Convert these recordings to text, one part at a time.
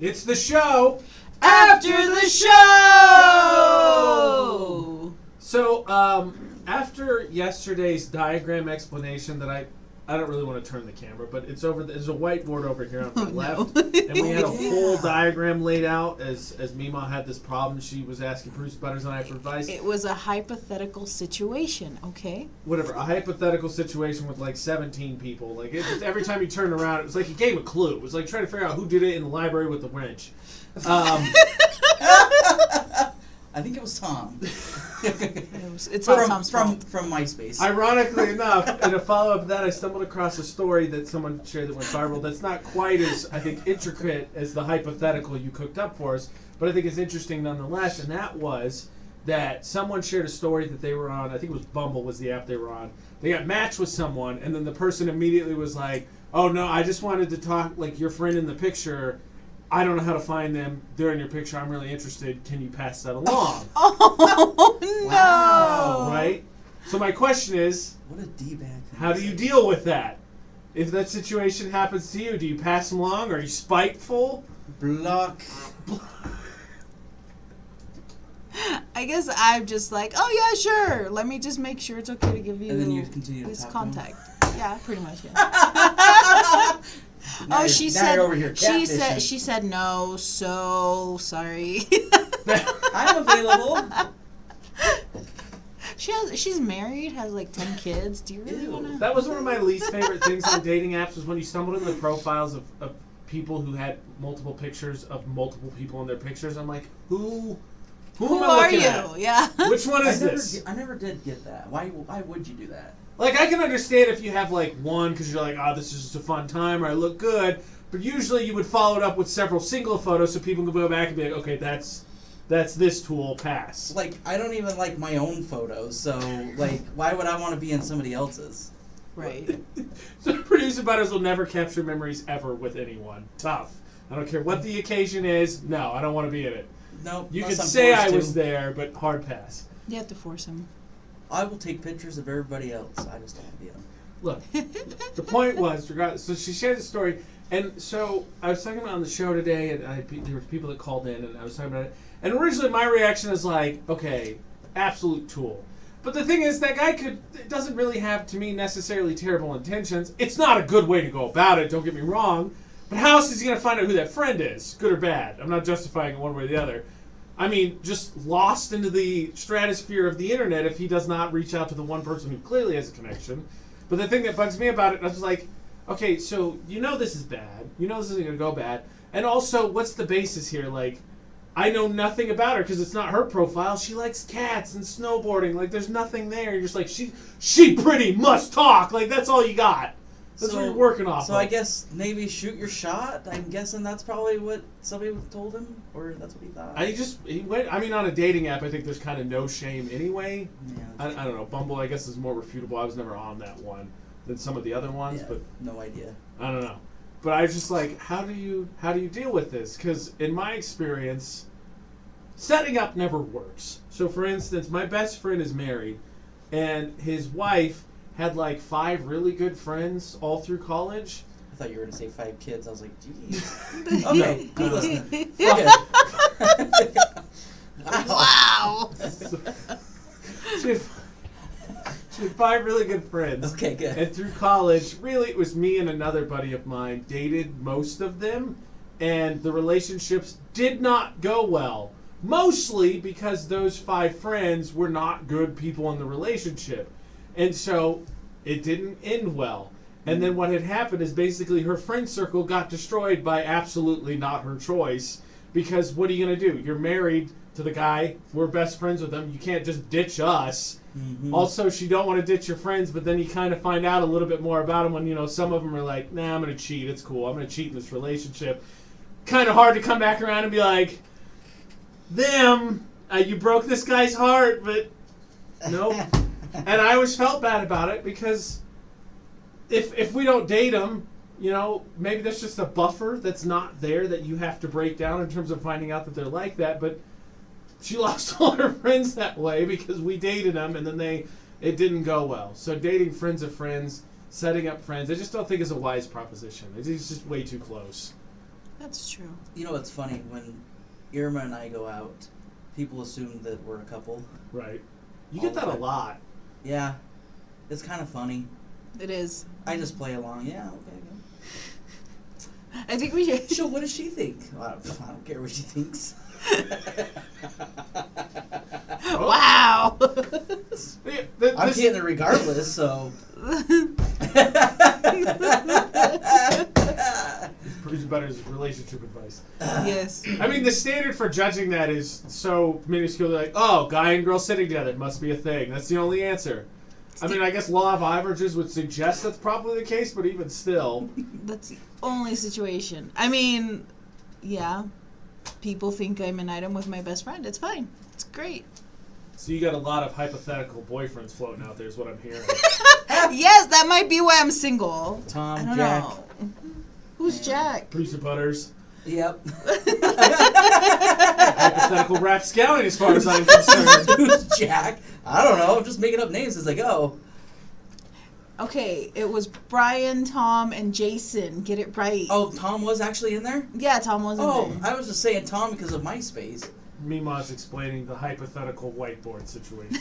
It's the show After the show! So, after yesterday's diagram explanation that I don't really want to turn the camera, but it's over. There's a whiteboard over here on my left, and we had a whole diagram laid out as Mima had this problem. She was asking Bruce Butters and I for advice. It was a hypothetical situation, okay? Whatever, a hypothetical situation with like 17 people. Like it just, every time you turned around, it was like it gave a clue. It was like trying to figure out who did it in the library with the wrench. I think it was Tom. It's not Tom's from fault. MySpace. Ironically enough, in a follow-up to that, I stumbled across a story that someone shared that went viral that's not quite as, I think, intricate as the hypothetical you cooked up for us, but I think it's interesting nonetheless, and that was that someone shared a story that they were on, I think it was Bumble was the app they were on. They got matched with someone, and then the person immediately was like, oh no, I just wanted to talk, like your friend in the picture, I don't know how to find them. They're in your picture. I'm really interested. Can you pass that along? Oh, no. Wow. Right? So my question is, What a D-bag thing. how do you deal with that? If that situation happens to you, do you pass them along? Are you spiteful? Block. I guess I'm just like, oh yeah, sure. Let me just make sure it's okay to give you, And then you continue to this talk to him? contact. Yeah, pretty much. Yeah. Now Oh, you're- she now said. you're over here She said. catfishing. She said no. So sorry. I'm available. She's married. Has like 10 kids. Do you really Ew. want to? That was one of my least favorite things on dating apps was when you stumbled into the profiles of people who had multiple pictures of multiple people in their pictures. I'm like, who Who am I are looking you? at? Yeah. Which one is this? I never did get that. Why would you do that? Like, I can understand if you have, like, one because you're like, oh, this is just a fun time, or I look good. But usually you would follow it up with several single photos so people can go back and be like, okay, that's this tool, pass. Like, I don't even like my own photos, so, like, why would I want to be in somebody else's? Right. So producer butters will never capture memories ever with anyone. Tough. I don't care what the occasion is. No, I don't want to be in it. No, You unless could I'm say I forced was to. there, but hard pass. You have to force him. I will take pictures of everybody else. I just don't want to be in them. Look, the point was, regardless, so she shared the story, and so I was talking about it on the show today, and there were people that called in, and I was talking about it, and originally my reaction is like, okay, absolute tool. But the thing is, that guy doesn't really have, to me, necessarily terrible intentions. It's not a good way to go about it, don't get me wrong, but how else is he going to find out who that friend is, good or bad? I'm not justifying it one way or the other. I mean, just lost into the stratosphere of the internet if he does not reach out to the one person who clearly has a connection. But the thing that bugs me about it, I was like, okay, so you know this is bad. You know this isn't going to go bad. And also, what's the basis here? Like, I know nothing about her because it's not her profile. She likes cats and snowboarding. Like, there's nothing there. You're just like, she pretty, must talk. Like, that's all you got. That's what you're working off So of. I guess maybe shoot your shot. I'm guessing that's probably what somebody told him, or that's what he thought. He went, I mean, on a dating app, I think there's kind of no shame anyway. Yeah. I don't know. Bumble, I guess, is more refutable. I was never on that one than some of the other ones, Yeah, but no idea. I don't know. But I was just like, how do you deal with this? Because in my experience, setting up never works. So, for instance, my best friend is married, and his wife had like 5 really good friends all through college. I thought you were going to say 5 kids. I was like, geez. Okay, No. keep listening. Okay. Wow. She had 5 really good friends. Okay, good. And through college, really, it was me and another buddy of mine dated most of them, and the relationships did not go well. Mostly because those 5 friends were not good people in the relationship. And so it didn't end well. And then what had happened is basically her friend circle got destroyed by absolutely not her choice. Because what are you going to do? You're married to the guy. We're best friends with him. You can't just ditch us. Mm-hmm. Also, she don't want to ditch your friends, but then you kind of find out a little bit more about them when, you know, some of them are like, nah, I'm going to cheat. It's cool. I'm going to cheat in this relationship. Kind of hard to come back around and be like, you broke this guy's heart, but nope. And I always felt bad about it because if we don't date them, you know, maybe there's just a buffer that's not there that you have to break down in terms of finding out that they're like that. But she lost all her friends that way because we dated them, and then it didn't go well. So dating friends of friends, setting up friends, I just don't think is a wise proposition. It's just way too close. That's true. You know what's funny? When Irma and I go out, people assume that we're a couple. Right. You All get that the a time. lot. Yeah. It's kind of funny. It is. I just play along. Yeah, okay. I think we should. So what does she think? Well, I don't care what she thinks. Wow. I'm getting it regardless, so. It's better as relationship advice. Yes. I mean, the standard for judging that is so minuscule. Like, oh, guy and girl sitting together must be a thing. That's the only answer. I mean, I guess law of averages would suggest that's probably the case, but even still. That's the only situation. I mean, yeah. People think I'm an item with my best friend. It's fine. It's great. So you got a lot of hypothetical boyfriends floating out there is what I'm hearing. Yes, that might be why I'm single. I Tom, don't Jack. know. Who's Jack? Preacher butters. Yep. Hypothetical rapscallion as far as I'm concerned. Who's Jack? I don't know. I'm just making up names as I go. Okay, it was Brian, Tom, and Jason. Get it right. Oh, Tom was actually in there? Yeah, Tom wasn't Oh, there. I was just saying Tom because of MySpace. Mima's explaining the hypothetical whiteboard situation.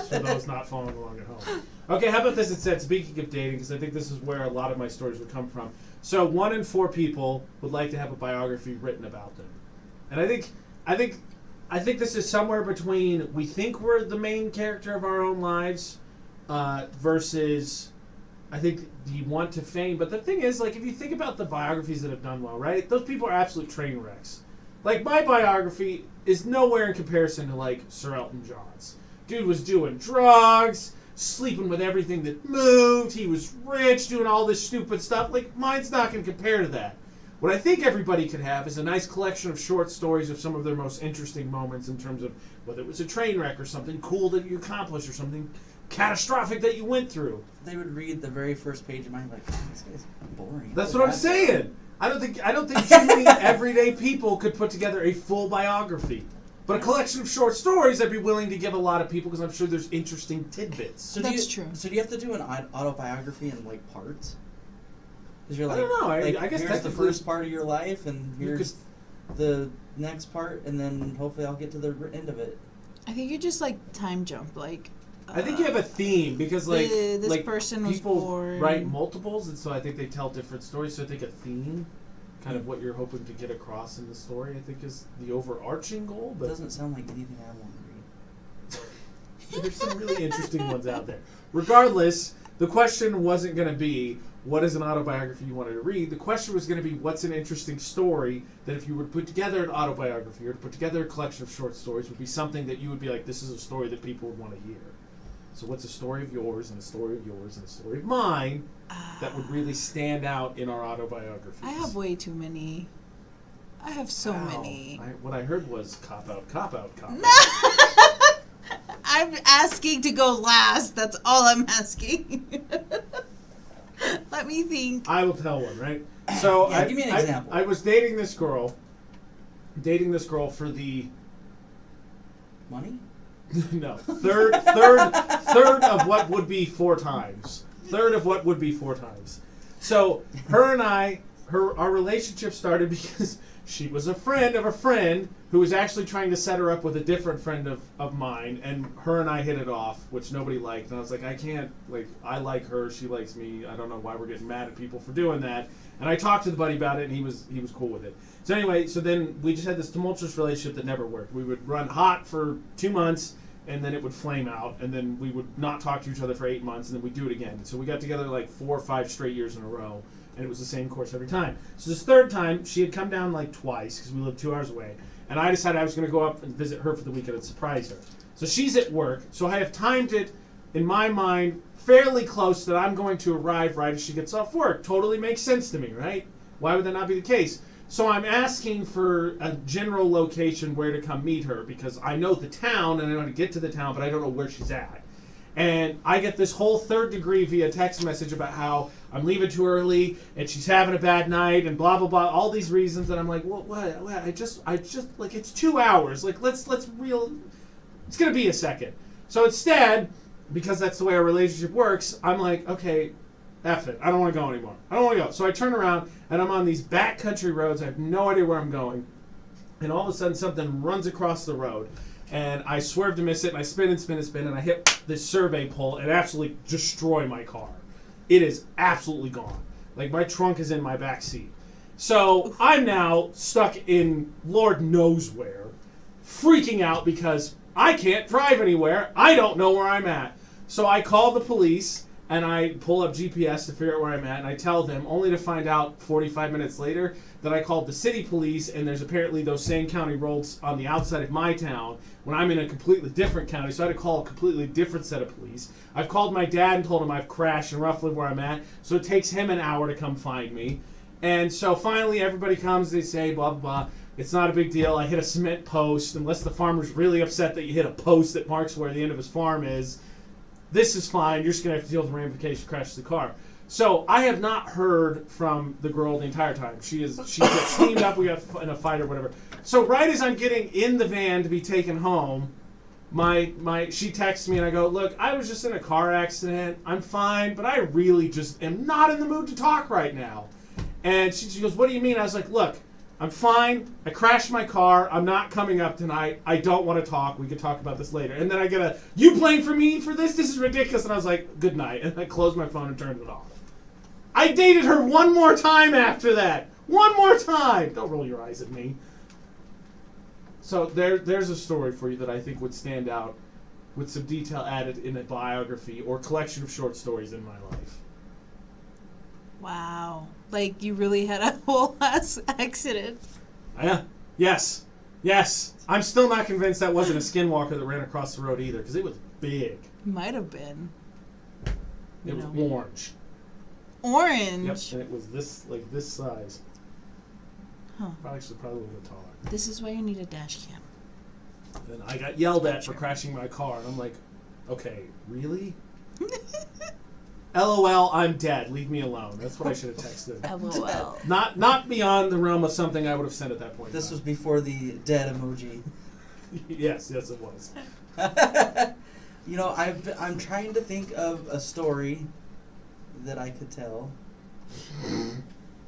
For those not following along at home. Okay, how about this instead? Speaking of dating, because I think this is where a lot of my stories would come from. So 1 in 4 people would like to have a biography written about them, and I think this is somewhere between we think we're the main character of our own lives, versus I think the want to fame. But the thing is, like, if you think about the biographies that have done well, right? Those people are absolute train wrecks. Like, my biography is nowhere in comparison to, like, Sir Elton John's. Dude was doing drugs, sleeping with everything that moved, he was rich, doing all this stupid stuff. Like, mine's not going to compare to that. What I think everybody could have is a nice collection of short stories of some of their most interesting moments in terms of whether it was a train wreck or something cool that you accomplished or something catastrophic that you went through. They would read the very first page of mine like, this guy's boring. That's what I'm saying. I don't think too many everyday people could put together a full biography. But a collection of short stories, I'd be willing to give a lot of people because I'm sure there's interesting tidbits. So That's true. So do you have to do an autobiography in like parts? Because you're I like, don't know. I guess here's the technically first part of your life, and here's the next part, and then hopefully I'll get to the end of it. I think you just like time jump. Like, I think you have a theme because this like person was people born. write multiples, and so I think they tell different stories. So I think a theme, kind of what you're hoping to get across in the story, I think is the overarching goal. It But doesn't sound like anything I want to read. there's some really interesting ones out there. Regardless, the question wasn't going to be what is an autobiography you wanted to read. The question was going to be what's an interesting story that if you were to put together an autobiography or to put together a collection of short stories would be something that you would be like, this is a story that people would want to hear. So what's a story of yours and a story of yours and a story of mine that would really stand out in our autobiographies? I have way too many. I have so Wow. many. What I heard was cop out, cop out, cop out. I'm asking to go last. That's all I'm asking. Let me think. I will tell one, right? So Yeah, give me an example. I was dating this girl for the Money? no third of what would be 4 times. Third of what would be 4 times. So her and our relationship started because she was a friend of a friend who was actually trying to set her up with a different friend of mine, and her and I hit it off, which nobody liked. And I was like, I can't, like, I like her, she likes me. I don't know why we're getting mad at people for doing that. And I talked to the buddy about it, and he was cool with it. So anyway, so then we just had this tumultuous relationship that never worked. We would run hot for 2 months, and then it would flame out, and then we would not talk to each other for 8 months, and then we'd do it again. And so we got together like 4 or 5 straight years in a row, and it was the same course every time. So this third time, she had come down like twice, because we lived 2 hours away, and I decided I was going to go up and visit her for the weekend and surprise her. So she's at work, so I have timed it, in my mind, fairly close that I'm going to arrive right as she gets off work. Totally makes sense to me, right? Why would that not be the case? So I'm asking for a general location where to come meet her because I know the town and I know how to get to the town, but I don't know where she's at. And I get this whole third degree via text message about how I'm leaving too early and she's having a bad night and blah, blah, blah, all these reasons that I'm like, well, what? I just, like, it's 2 hours. Like, it's going to be a second. So instead, because that's the way our relationship works, I'm like, okay, F it. I don't want to go anymore. I don't want to go. So I turn around, and I'm on these backcountry roads. I have no idea where I'm going. And all of a sudden, something runs across the road. And I swerve to miss it, and I spin and spin and spin, and I hit this survey pole and absolutely destroy my car. It is absolutely gone. Like, my trunk is in my back seat. So I'm now stuck in Lord knows where, freaking out because I can't drive anywhere. I don't know where I'm at. So I call the police, and I pull up GPS to figure out where I'm at, and I tell them, only to find out 45 minutes later that I called the city police, and there's apparently those same county roads on the outside of my town when I'm in a completely different county, so I had to call a completely different set of police. I've called my dad and told him I've crashed and roughly where I'm at, so it takes him an hour to come find me. And so finally everybody comes, they say, blah, blah, blah. It's not a big deal. I hit a cement post, unless the farmer's really upset that you hit a post that marks where the end of his farm is. This is fine. You're just going to have to deal with the ramifications, crash the car. So I have not heard from the girl the entire time. She gets steamed up. We got in a fight or whatever. So right as I'm getting in the van to be taken home, she texts me and I go, look, I was just in a car accident. I'm fine, but I really just am not in the mood to talk right now. And she goes, what do you mean? I was like, look, I'm fine. I crashed my car. I'm not coming up tonight. I don't want to talk. We can talk about this later. And then I get you blame for me for this? This is ridiculous. And I was like, good night. And I closed my phone and turned it off. I dated her one more time after that. One more time. Don't roll your eyes at me. So there's a story for you that I think would stand out with some detail added in a biography or collection of short stories in my life. Wow. Like, you really had a whole ass accident. Yeah. Yes. I'm still not convinced that wasn't a skinwalker that ran across the road either, because it was big. Might have been. It was orange. Orange? Yep, and it was this size. Huh. Probably a little bit taller. This is why you need a dash cam. And I got yelled at for crashing my car, and I'm like, okay, really? LOL, I'm dead. Leave me alone. That's what I should have texted. LOL. Not beyond the realm of something I would have said at that point. This was before the dead emoji. yes, it was. You know, I'm trying to think of a story that I could tell.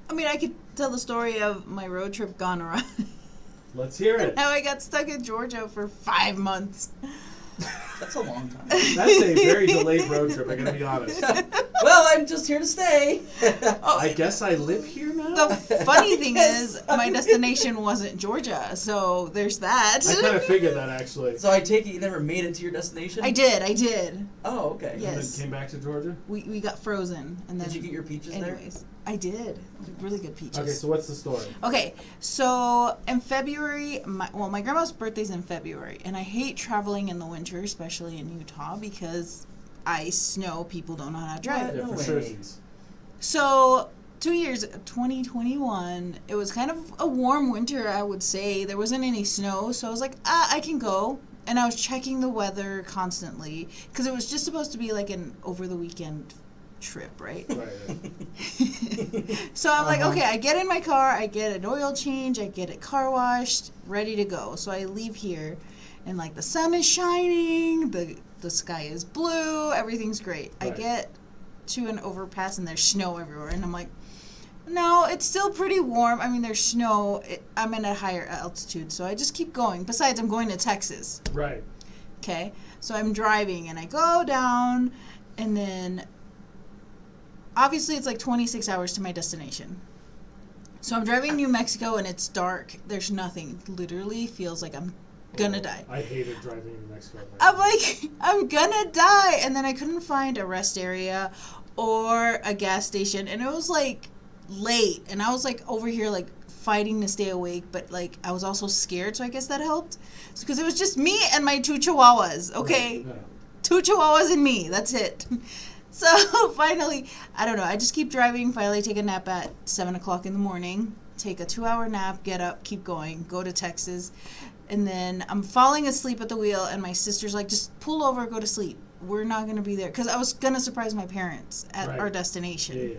I mean, I could tell the story of my road trip gone awry. Let's hear it. How I got stuck in Georgia for 5 months. That's a long time. That's a very delayed road trip, I gotta be honest. Well, I'm just here to stay. I guess I live here now? The funny thing is, my destination wasn't Georgia, so there's that. I kind of figured that, actually. So I take it you never made it to your destination? I did. Oh, okay. Yeah. And Yes. then came back to Georgia? We got frozen, and then. Did you get your peaches anyways, I did. Really good peaches. Okay, so what's the story? Okay, so in February, my grandma's birthday's in February, and I hate traveling in the winter, especially in Utah, because ice, snow, people don't know how to drive. Yeah, No for way. sure. So 2 years, 2021, it was kind of a warm winter, I would say. There wasn't any snow, so I was like, I can go. And I was checking the weather constantly, because it was just supposed to be like an over-the-weekend trip, right? Right. So I'm like, okay, I get in my car, I get an oil change, I get it car washed, ready to go. So I leave here, and like the sun is shining, the sky is blue, everything's great. Right. I get to an overpass and there's snow everywhere, and I'm like, no, it's still pretty warm. I mean, there's snow. I'm in a higher altitude, so I just keep going. Besides, I'm going to Texas. Right. Okay, so I'm driving, and I go down, and then obviously it's like 26 hours to my destination. So I'm driving New Mexico, and it's dark. There's nothing. Literally feels like I'm gonna die. I hated driving in Mexico. I'm like, I'm gonna die. And then I couldn't find a rest area or a gas station, and it was like late, and I was like over here like fighting to stay awake, but like I was also scared, so I guess that helped. Because it was just me and my 2 chihuahuas, okay? Right. Yeah. 2 chihuahuas and me, that's it. So finally, I don't know, I just keep driving, finally take a nap at 7 o'clock in the morning, take a 2-hour nap, get up, keep going, go to Texas, and then I'm falling asleep at the wheel, and my sister's like, just pull over, go to sleep. We're not going to be there. Because I was going to surprise my parents at Right. our destination. Yeah.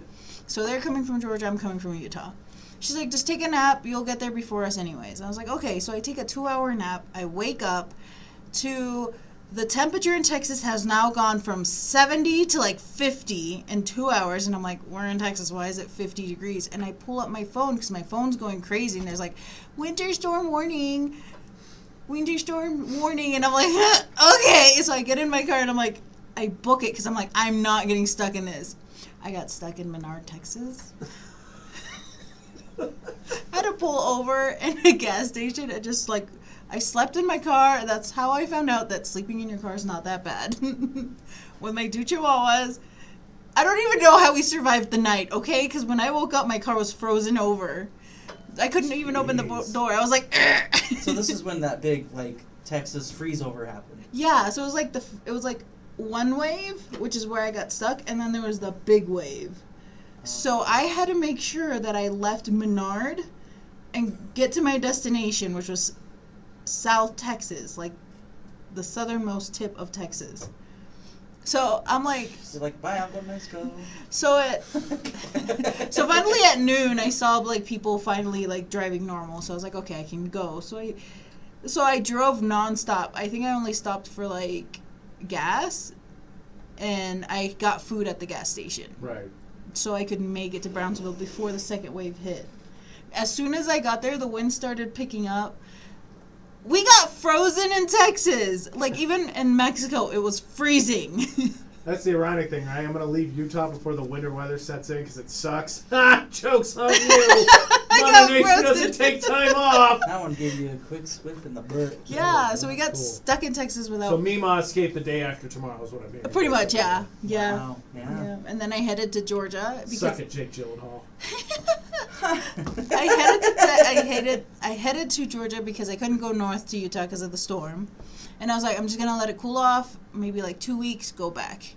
So they're coming from Georgia, I'm coming from Utah. She's like, just take a nap, you'll get there before us anyways. I was like, okay, so I take a 2-hour nap, I wake up to the temperature in Texas has now gone from 70 to like 50 in 2 hours. And I'm like, we're in Texas. Why is it 50 degrees? And I pull up my phone because my phone's going crazy. And there's like, winter storm warning. Winter storm warning. And I'm like, okay. So I get in my car and I'm like, I book it because I'm like, I'm not getting stuck in this. I got stuck in Menard, Texas. I had to pull over in a gas station and just like, I slept in my car. That's how I found out that sleeping in your car is not that bad. With my two chihuahuas, I don't even know how we survived the night, okay? Because when I woke up, my car was frozen over. I couldn't even open the door. I was like, So this is when that big, like, Texas freeze over happened. yeah. So it was like one wave, which is where I got stuck, and then there was the big wave. So I had to make sure that I left Menard and get to my destination, which was South Texas, like the southernmost tip of Texas. So I'm like, So like, bye, I'm going to Mexico. so finally at noon, I saw like people finally like driving normal. So I was like, okay, I can go. So I drove nonstop. I think I only stopped for like gas, and I got food at the gas station. Right. So I could make it to Brownsville before the second wave hit. As soon as I got there, the wind started picking up. We got frozen in Texas. Like, even in Mexico, it was freezing. That's the ironic thing, right? I'm going to leave Utah before the winter weather sets in because it sucks. Ha! Joke's on you. Mother Nature frozen. doesn't take time off. That one gave you a quick whip in the butt. Yeah, so we got Cool. stuck in Texas without... So Mima escaped the day after tomorrow is what I mean. pretty much, yeah. Yeah. Wow. Yeah. Yeah. And then I headed to Georgia. Because Suck it, Jake Gyllenhaal. I headed to Georgia because I couldn't go north to Utah because of the storm. And I was like, I'm just going to let it cool off, maybe like 2 weeks, go back.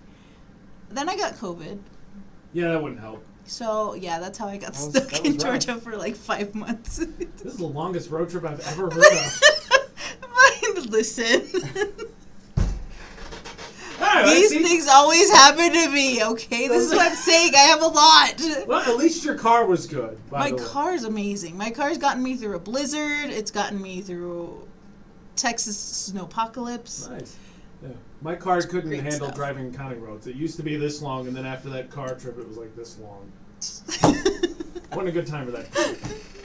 Then I got COVID. Yeah, that wouldn't help. So, yeah, that's how I got That was stuck in rough. Georgia for like 5 months. This is the longest road trip I've ever heard of. Listen. Alright, These see? things always happen to me, okay? This is what I'm saying. I have a lot. Well, at least your car was good. By My the way. car's amazing. My car's gotten me through a blizzard. It's gotten me through Texas snowpocalypse. Nice. Yeah. My car couldn't Great handle stuff. driving county roads. It used to be this long, and then after that car trip, it was like this long. Wasn't a good time for that.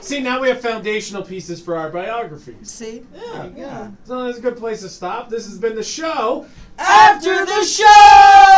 See, now we have foundational pieces for our biographies. See? Yeah. Yeah. So that's a good place to stop. This has been the show. After the show!